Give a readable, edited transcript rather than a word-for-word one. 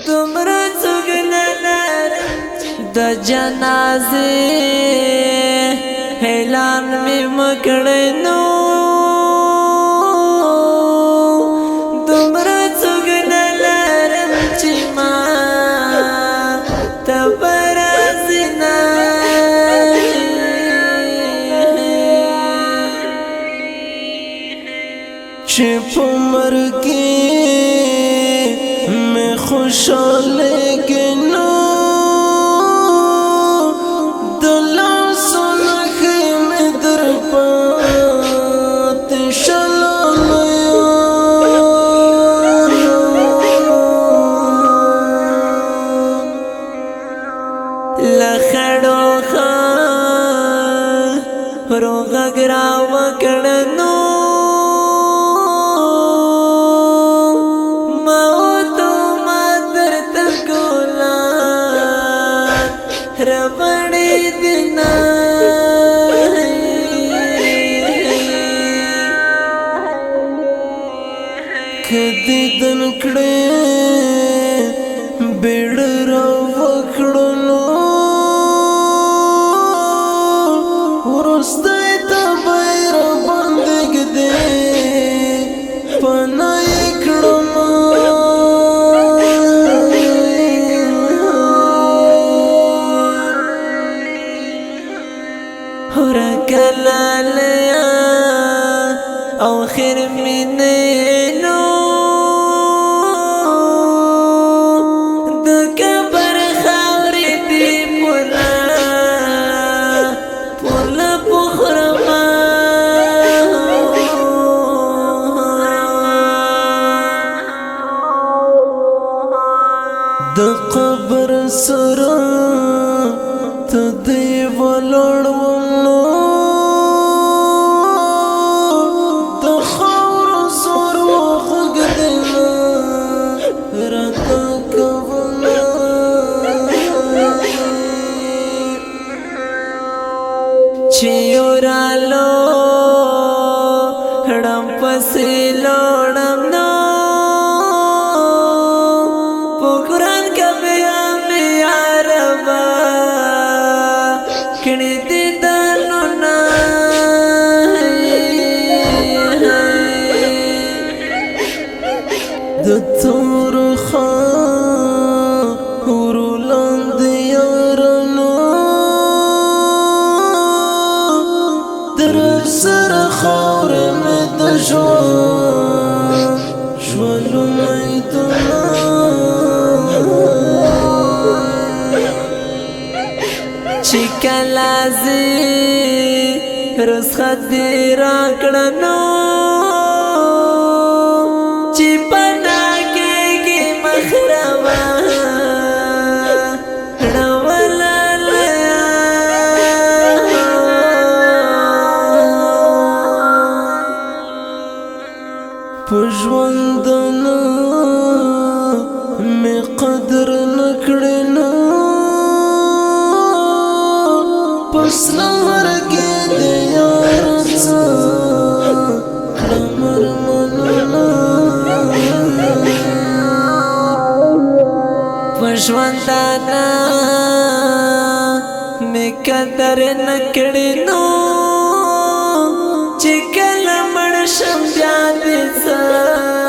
دومره څوک نه لرم د جنازې اعلان مې مکړی نو دومره څوک نه لرم چې ما ته به راځي نه چې په مرګ میں خوشحاله گنو دلا سنخی میں در پات شلالیا لخڑو خان روغ گراو کڑنو ربڑی دینا کدی دن کڑے بیڑ را وکڑنو ورستی تا بیر بندگ دے پنائی کڑما کلالیا او خیر منینو د کبر خاوری دی پولا پخرما د قبر سره ته دی ولړو چیورالو ہڑم پسیلوڑم نو پکران کبھی ہمیں عربا کڑی دیدانو نائی دتور خان ورولند یارنو در سر خور میں دشوان شوالو میدنا چکلازی رسخت دی راکڑنو چی پناکے گی مخربان پژوندنا میں قدر نکڑنا پس لمرگی دیارتا لمر مننا پژوندنا میں قدر نکڑنا چکل مڑ شم جادی سا